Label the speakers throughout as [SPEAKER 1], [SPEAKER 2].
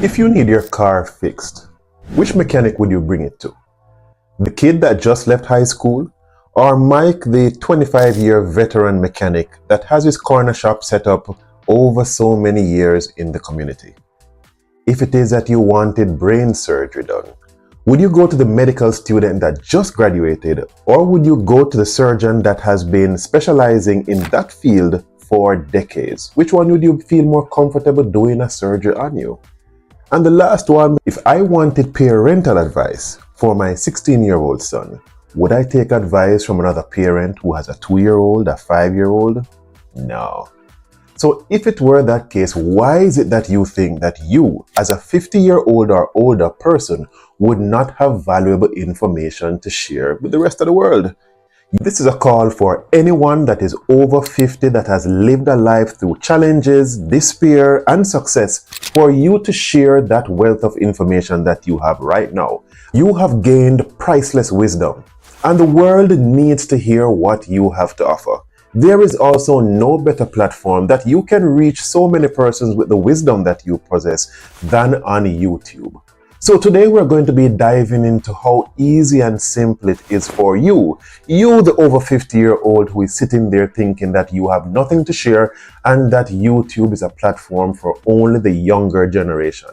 [SPEAKER 1] If you need your car fixed, which mechanic would you bring it to? The kid that just left high school? Or Mike, the 25-year veteran mechanic that has his corner shop set up over so many years in the community? If it is that you wanted brain surgery done, would you go to the medical student that just graduated, or would you go to the surgeon that has been specializing in that field for decades? Which one would you feel more comfortable doing a surgery on you? And the last one, if I wanted parental advice for my 16-year-old son, would I take advice from another parent who has a 2-year-old, a 5-year-old? No. So if it were that case, why is it that you think that you, as a 50-year-old or older person, would not have valuable information to share with the rest of the world? This is a call for anyone that is over 50 that has lived a life through challenges, despair, and success, for you to share that wealth of information that you have right now. You have gained priceless wisdom, and the world needs to hear what you have to offer. There is also no better platform that you can reach so many persons with the wisdom that you possess than on YouTube. So today we're going to be diving into how easy and simple it is for you, the over 50-year-old who is sitting there thinking that you have nothing to share and that YouTube is a platform for only the younger generation.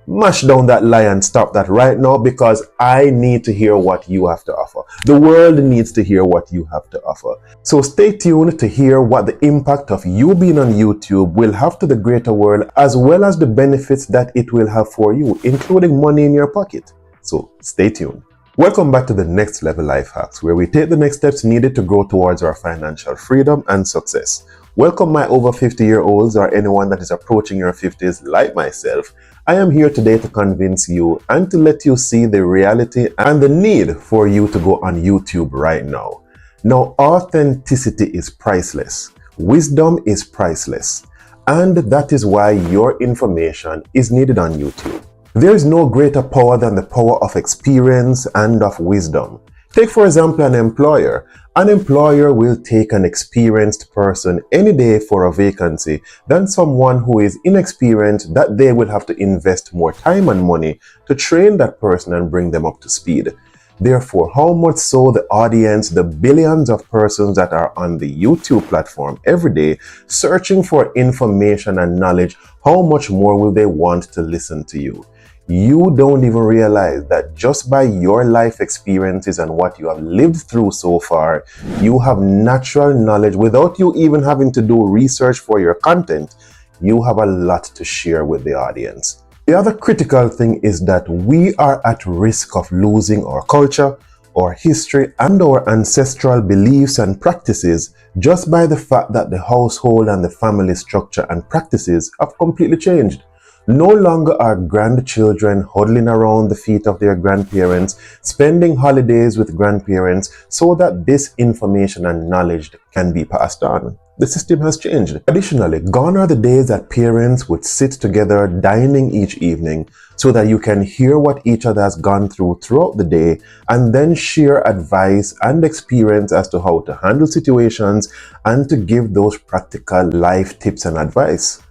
[SPEAKER 1] Mash down that lie and stop that right now, because I need to hear what you have to offer. The world needs to hear what you have to offer. So stay tuned to hear what the impact of you being on YouTube will have to the greater world, as well as the benefits that it will have for you, including money in your pocket. So stay tuned. Welcome back to the Next Level Life Hacks, where we take the next steps needed to grow towards our financial freedom and success. Welcome my over 50-year-olds or anyone that is approaching your 50s like myself. I am here today to convince you and to let you see the reality and the need for you to go on YouTube right now. Now, authenticity is priceless. Wisdom is priceless. And that is why your information is needed on YouTube. There is no greater power than the power of experience and of wisdom. Take, for example, an employer. An employer will take an experienced person any day for a vacancy than someone who is inexperienced, that they will have to invest more time and money to train that person and bring them up to speed. Therefore, how much so the audience, the billions of persons that are on the YouTube platform every day searching for information and knowledge, how much more will they want to listen to you? You don't even realize that just by your life experiences and what you have lived through so far, you have natural knowledge without you even having to do research for your content. You have a lot to share with the audience. The other critical thing is that we are at risk of losing our culture, our history, and our ancestral beliefs and practices just by the fact that the household and the family structure and practices have completely changed. No longer are grandchildren huddling around the feet of their grandparents, spending holidays with grandparents so that this information and knowledge can be passed on. The system has changed. Additionally, gone are the days that parents would sit together dining each evening so that you can hear what each other has gone through throughout the day and then share advice and experience as to how to handle situations and to give those practical life tips and advice.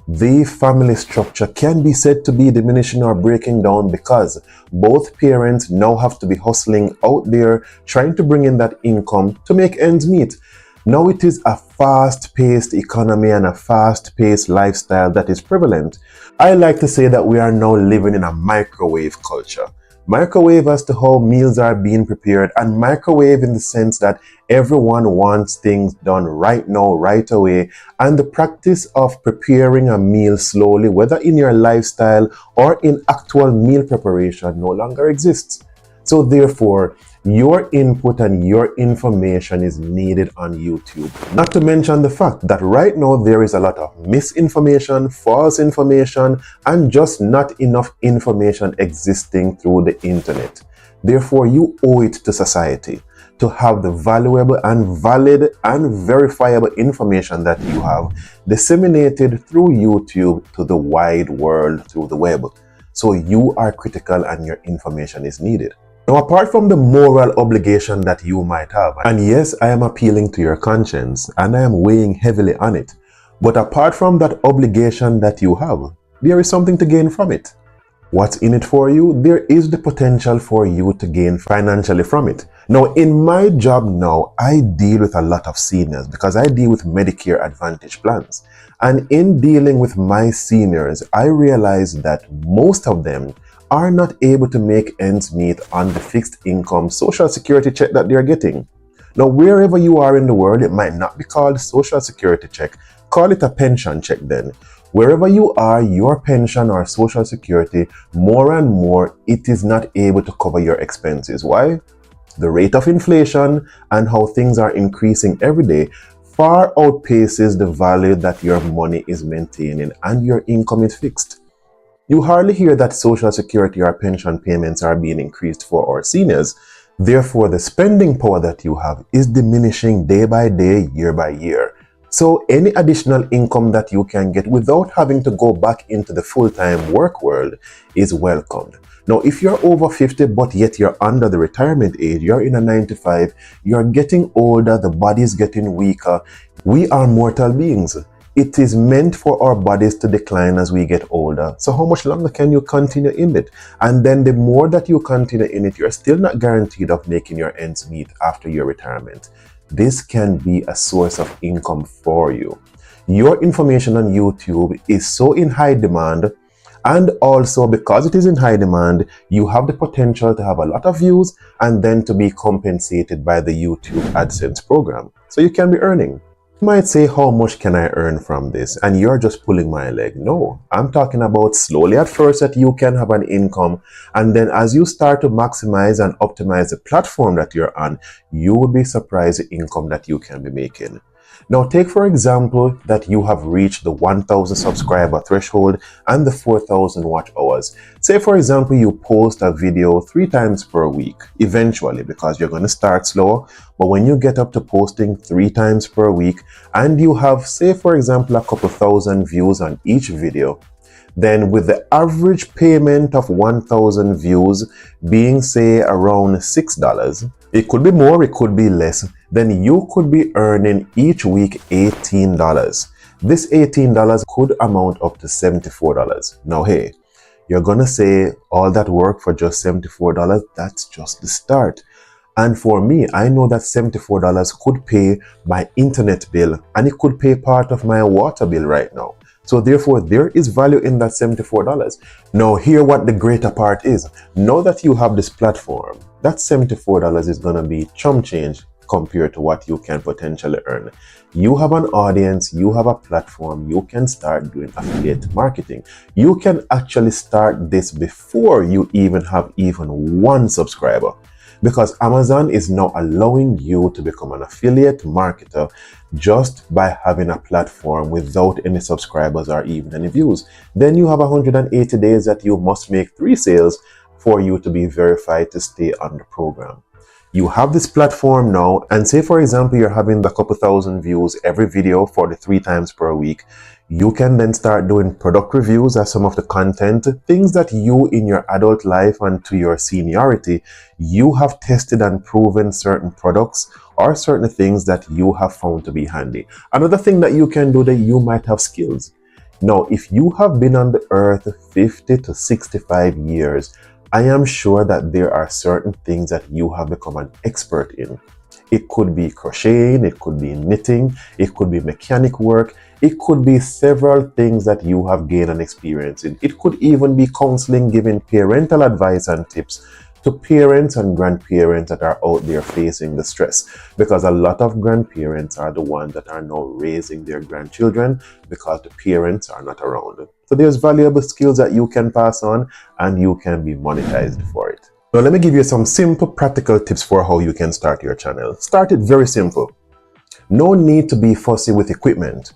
[SPEAKER 1] The family structure can be said to be diminishing or breaking down because both parents now have to be hustling out there trying to bring in that income to make ends meet. Now it is a fast-paced economy and a fast-paced lifestyle that is prevalent. I like to say that we are now living in a microwave culture. Microwave as to how meals are being prepared, and microwave in the sense that everyone wants things done right now, right away, and the practice of preparing a meal slowly, whether in your lifestyle or in actual meal preparation, no longer exists. So therefore, your input and your information is needed on YouTube. Not to mention the fact that right now there is a lot of misinformation, false information, and just not enough information existing through the internet. Therefore, you owe it to society to have the valuable and valid and verifiable information that you have disseminated through YouTube to the wide world through the web. So you are critical and your information is needed. Now, apart from the moral obligation that you might have, and yes, I am appealing to your conscience and I am weighing heavily on it, but apart from that obligation that you have, there is something to gain from it. What's in it for you? There is the potential for you to gain financially from it. Now, in my job now, I deal with a lot of seniors because I deal with Medicare Advantage plans. And in dealing with my seniors, I realize that most of them are not able to make ends meet on the fixed income Social Security check that they're getting. Now, wherever you are in the world, it might not be called Social Security check. Call it a pension check then. Wherever you are, your pension or Social Security, more and more, it is not able to cover your expenses. Why? The rate of inflation and how things are increasing every day far outpaces the value that your money is maintaining and your income is fixed. You hardly hear that Social Security or pension payments are being increased for our seniors. Therefore, the spending power that you have is diminishing day by day, year by year. So any additional income that you can get without having to go back into the full-time work world is welcomed. Now, if you're over 50, but yet you're under the retirement age, you're in a 95, you're getting older, the body is getting weaker. We are mortal beings. It is meant for our bodies to decline as we get older. So how much longer can you continue in it? And then the more that you continue in it, you're still not guaranteed of making your ends meet after your retirement. This can be a source of income for you. Your information on YouTube is so in high demand, and also because it is in high demand, you have the potential to have a lot of views and then to be compensated by the YouTube AdSense program. So you can be earning. You might say, how much can I earn from this? And you're just pulling my leg. No, I'm talking about slowly at first that you can have an income. And then as you start to maximize and optimize the platform that you're on, you will be surprised the income that you can be making. Now, take for example that you have reached the 1,000 subscriber threshold and the 4,000 watch hours. Say for example, you post a video 3 times per week, eventually, because you're going to start slow. But when you get up to posting 3 times per week and you have, say for example, a couple thousand views on each video, then with the average payment of 1,000 views being say around $6, it could be more, it could be less, then you could be earning each week $18. This $18 could amount up to $74. Now, hey, you're gonna say all that work for just $74, that's just the start. And for me, I know that $74 could pay my internet bill and it could pay part of my water bill right now. So therefore, there is value in that $74. Now, hear what the greater part is. Now that you have this platform, that $74 is going to be chump change compared to what you can potentially earn. You have an audience, you have a platform, you can start doing affiliate marketing. You can actually start this before you even have even 1 subscriber. Because Amazon is now allowing you to become an affiliate marketer just by having a platform without any subscribers or even any views. Then you have 180 days that you must make 3 sales for you to be verified to stay on the program. You have this platform now, and say for example you're having a couple thousand views every video for the 3 times per week. You can then start doing product reviews as some of the content, things that you in your adult life and to your seniority, you have tested and proven certain products or certain things that you have found to be handy. Another thing that you can do, that you might have skills. Now, if you have been on the earth 50 to 65 years, I am sure that there are certain things that you have become an expert in. It could be crocheting, it could be knitting, it could be mechanic work, it could be several things that you have gained an experience in. It could even be counseling, giving parental advice and tips to parents and grandparents that are out there facing the stress. Because a lot of grandparents are the ones that are now raising their grandchildren because the parents are not around. So there's valuable skills that you can pass on and you can be monetized for it. Now let me give you some simple practical tips for how you can start your channel. Start it very simple. No need to be fussy with equipment.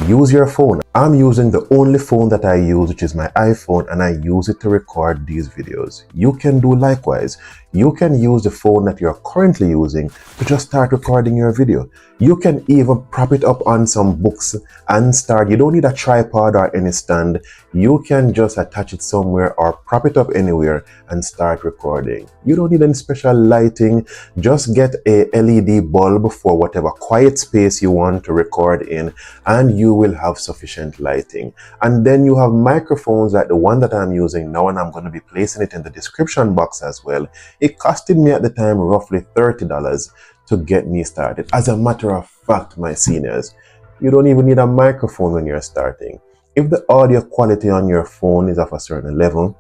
[SPEAKER 1] Use your phone. I'm using the only phone that I use, which is my iPhone, and I use it to record these videos. You can do likewise. you can use the phone that you're currently using to just start recording your video. You can even prop it up on some books and start. You don't need a tripod or any stand. You can just attach it somewhere or prop it up anywhere and start recording. You don't need any special lighting. Just get a LED bulb for whatever quiet space you want to record in, and you will have sufficient lighting. And then you have microphones like the one that I'm using now, and I'm going to be placing it in the description box as well. It costed me at the time roughly $30 to get me started. As a matter of fact, my seniors, you don't even need a microphone when you're starting. If the audio quality on your phone is of a certain level,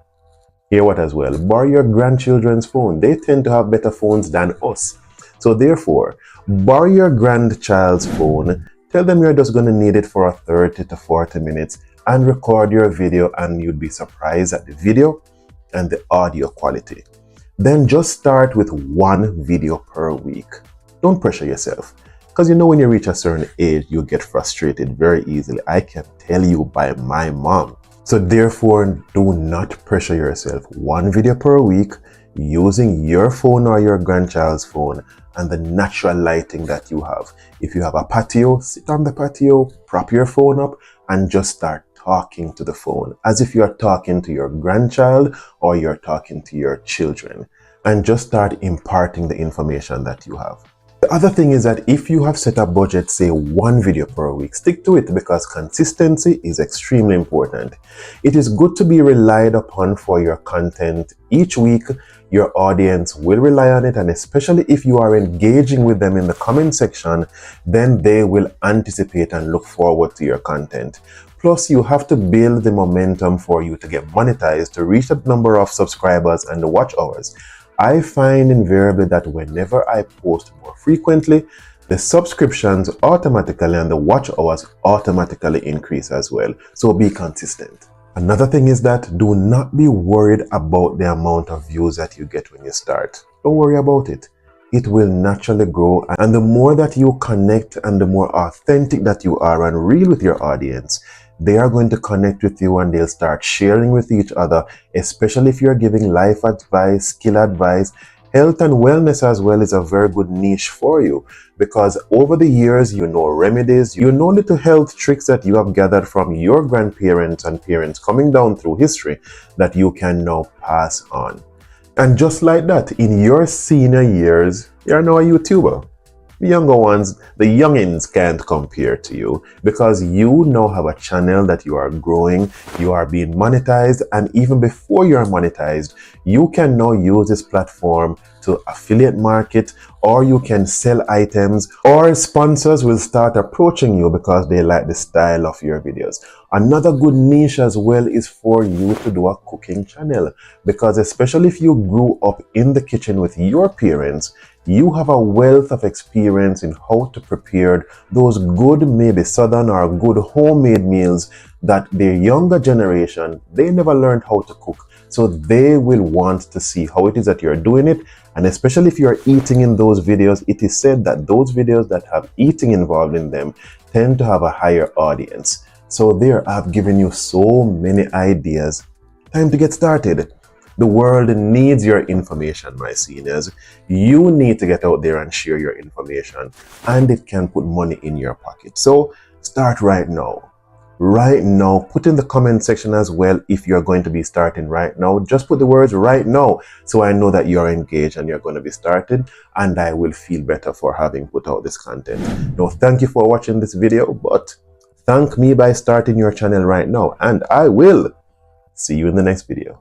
[SPEAKER 1] hear what as well, borrow your grandchildren's phone. They tend to have better phones than us. So therefore, borrow your grandchild's phone, tell them you're just going to need it for 30 to 40 minutes and record your video, and you'd be surprised at the video and the audio quality. Then just start with one video per week. Don't pressure yourself, because you know when you reach a certain age, you get frustrated very easily. I can tell you by my mom. So therefore, do not pressure yourself. One video per week using your phone or your grandchild's phone and the natural lighting that you have. If you have a patio, sit on the patio, prop your phone up, and just start talking to the phone as if you're talking to your grandchild or you're talking to your children, and just start imparting the information that you have. The other thing is that if you have set a budget, say one video per week, stick to it, because consistency is extremely important. It is good to be relied upon for your content each week. Your audience will rely on it, and especially if you are engaging with them in the comment section, then they will anticipate and look forward to your content. Plus, you have to build the momentum for you to get monetized, to reach the number of subscribers and the watch hours. I find invariably that whenever I post more frequently, the subscriptions automatically and the watch hours automatically increase as well. So be consistent. Another thing is that do not be worried about the amount of views that you get when you start. Don't worry about it. It will naturally grow, and the more that you connect and the more authentic that you are and real with your audience, they are going to connect with you and they'll start sharing with each other, especially if you're giving life advice, skill advice. Health and wellness as well is a very good niche for you, because over the years, you know remedies, you know little health tricks that you have gathered from your grandparents and parents coming down through history that you can now pass on. And just like that, in your senior years, you're now a YouTuber. The younger ones, the youngins can't compare to you, because you now have a channel that you are growing, you are being monetized, and even before you're monetized, you can now use this platform to affiliate market, or you can sell items, or sponsors will start approaching you because they like the style of your videos. Another good niche as well is for you to do a cooking channel, because especially if you grew up in the kitchen with your parents, you have a wealth of experience in how to prepare those good, maybe southern or good homemade meals that the younger generation, they never learned how to cook. So they will want to see how it is that you're doing it. And especially if you're eating in those videos, it is said that those videos that have eating involved in them tend to have a higher audience. So there, I've given you so many ideas. Time to get started. The world needs your information, my seniors. You need to get out there and share your information, and it can put money in your pocket. So start right now. Right now, put in the comment section as well if you're going to be starting right now. Just put the words right now so I know that you're engaged and you're going to be started, and I will feel better for having put out this content. Now, thank you for watching this video, but thank me by starting your channel right now, and I will see you in the next video.